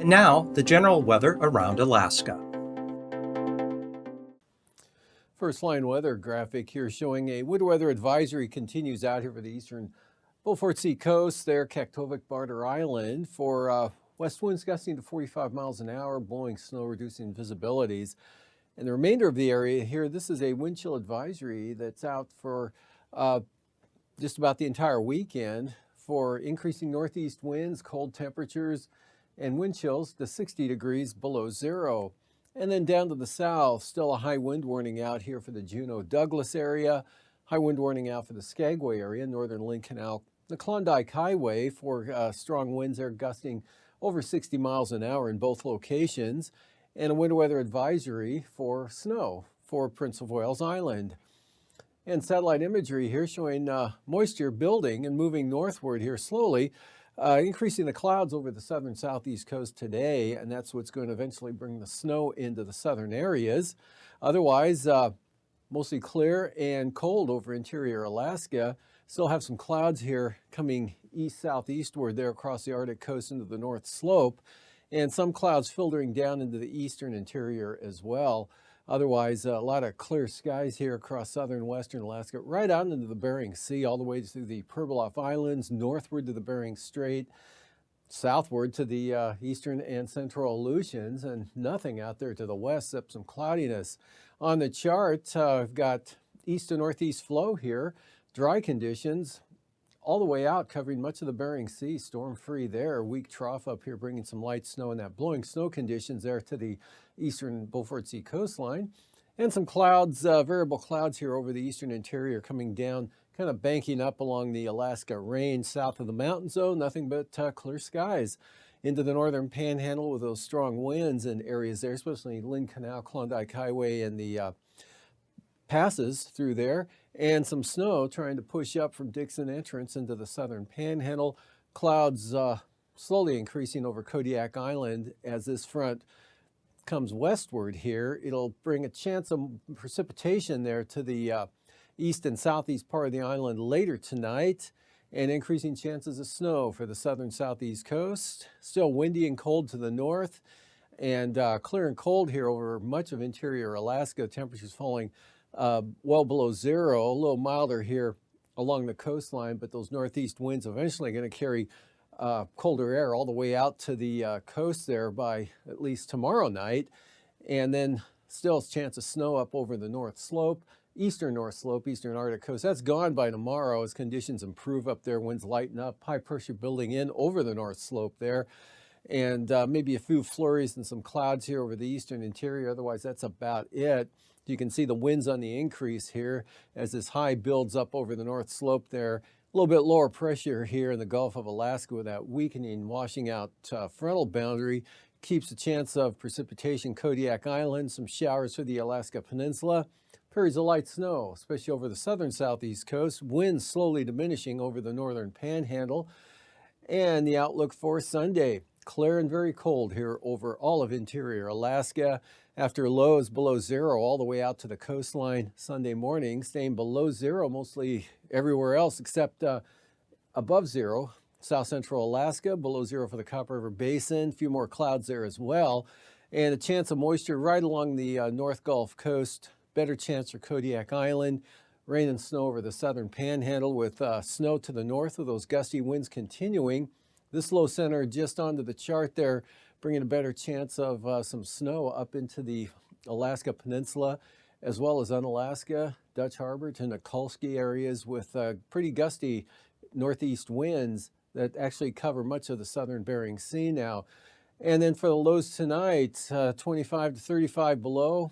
And now, the general weather around Alaska. First line weather graphic here showing a winter weather advisory continues out here for the eastern Beaufort Sea coast there, Kaktovik Barter Island for west winds gusting to 45 miles an hour, blowing snow, reducing visibilities. And the remainder of the area here, this is a wind chill advisory that's out for just about the entire weekend for increasing northeast winds, cold temperatures, and wind chills to 60 degrees below zero. And then down to the south, still a high wind warning out here for the Juneau-Douglas area, high wind warning out for the Skagway area, northern Lynn Canal, the Klondike Highway for strong winds there gusting over 60 miles an hour in both locations, and a winter weather advisory for snow for Prince of Wales Island. And satellite imagery here showing moisture building and moving northward here slowly, increasing the clouds over the southern southeast coast today, and that's what's going to eventually bring the snow into the southern areas. Otherwise, mostly clear and cold over interior Alaska. Still have some clouds here coming east-southeastward there across the Arctic coast into the North Slope, and some clouds filtering down into the eastern interior as well. Otherwise, a lot of clear skies here across southern western Alaska, right out into the Bering Sea, all the way through the Pribilof Islands, northward to the Bering Strait, southward to the eastern and central Aleutians, and nothing out there to the west except some cloudiness. On the chart, I've got east to northeast flow here, dry conditions all the way out, covering much of the Bering Sea, storm-free there. Weak trough up here, bringing some light snow and that blowing snow conditions there to the eastern Beaufort Sea coastline. And some clouds, variable clouds here over the eastern interior coming down, kind of banking up along the Alaska Range south of the mountain zone. Nothing but clear skies into the northern panhandle with those strong winds in areas there, especially Lynn Canal, Klondike Highway, and the passes through there, and some snow trying to push up from Dixon Entrance into the southern panhandle. Clouds slowly increasing over Kodiak Island as this front comes westward here. It'll bring a chance of precipitation there to the east and southeast part of the island later tonight, and increasing chances of snow for the southern southeast coast. Still windy and cold to the north, and clear and cold here over much of interior Alaska. Temperatures falling well below zero, a little milder here along the coastline, but those northeast winds eventually going to carry colder air all the way out to the coast there by at least tomorrow night. And then still a chance of snow up over the North Slope, eastern North Slope, eastern Arctic coast. That's gone by tomorrow as conditions improve up there, winds lighten up, high pressure building in over the North Slope there. And maybe a few flurries and some clouds here over the eastern interior. Otherwise, that's about it. You can see the winds on the increase here as this high builds up over the North Slope there. A little bit lower pressure here in the Gulf of Alaska with that weakening, washing out frontal boundary. Keeps a chance of precipitation Kodiak Island, some showers for the Alaska Peninsula. Periods of light snow, especially over the southern southeast coast. Winds slowly diminishing over the northern panhandle. And the outlook for Sunday. Clear and very cold here over all of interior Alaska after lows below zero all the way out to the coastline Sunday morning, staying below zero mostly everywhere else except above zero. South central Alaska, below zero for the Copper River Basin, a few more clouds there as well, and a chance of moisture right along the North Gulf Coast. Better chance for Kodiak Island. Rain and snow over the southern panhandle with snow to the north with those gusty winds continuing. This low center just onto the chart there, bringing a better chance of some snow up into the Alaska Peninsula, as well as Unalaska, Dutch Harbor to Nikolsky areas with pretty gusty northeast winds that actually cover much of the southern Bering Sea now. And then for the lows tonight, 25 to 35 below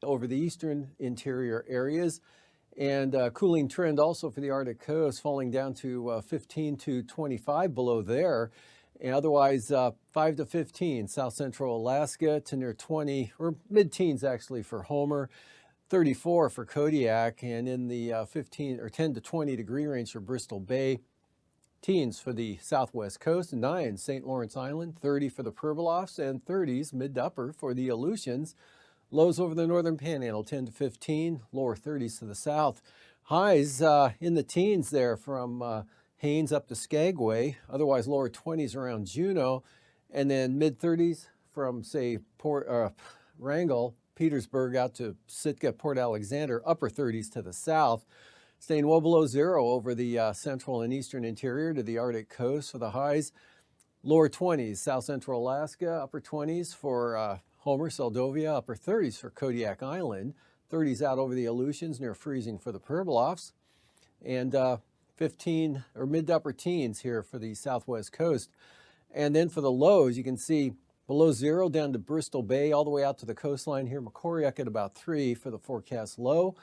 over the eastern interior areas. And cooling trend also for the Arctic coast, falling down to 15 to 25 below there. And otherwise, 5 to 15, south central Alaska to near 20, or mid-teens actually for Homer, 34 for Kodiak, and in the 15 or 10 to 20 degree range for Bristol Bay. Teens for the southwest coast, 9 St. Lawrence Island, 30 for the Pribilofs, and 30s mid to upper for the Aleutians. Lows over the northern panhandle, 10 to 15, lower 30s to the south. Highs in the teens there from Haines up to Skagway, otherwise lower 20s around Juneau, And then mid-30s from, say, Wrangell, Petersburg out to Sitka, Port Alexander, upper 30s to the south, staying well below zero over the central and eastern interior to the Arctic coast for the highs. Lower 20s, south central Alaska, upper 20s for Homer, Seldovia, upper 30s for Kodiak Island, 30s out over the Aleutians near freezing for the Pribilofs, and 15 or mid to upper teens here for the southwest coast. And then for the lows, you can see below zero down to Bristol Bay, all the way out to the coastline here. Macoriac at about 3 for the forecast low.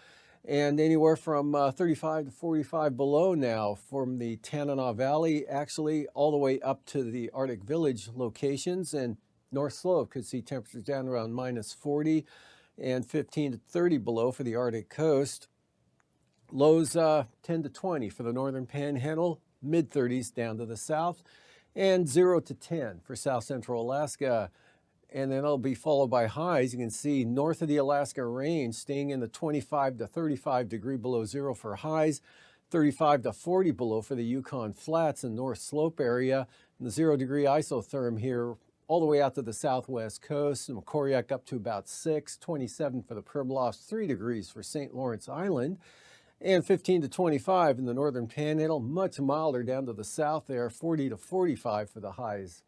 And anywhere from 35 to 45 below now from the Tanana Valley, actually all the way up to the Arctic Village locations. And North Slope could see temperatures down around minus 40 and 15 to 30 below for the Arctic coast. Lows 10 to 20 for the northern panhandle, mid 30s down to the south, and 0 to 10 for south central Alaska. And then it'll be followed by highs. You can see north of the Alaska range staying in the 25 to 35 degree below zero for highs, 35 to 40 below for the Yukon Flats and North Slope area, and the 0 degree isotherm here all the way out to the southwest coast, and Macoriac up to about 6, 27 for the Pribilofs, 3 degrees for St. Lawrence Island, and 15 to 25 in the northern panhandle, much milder down to the south there, 40 to 45 for the highs.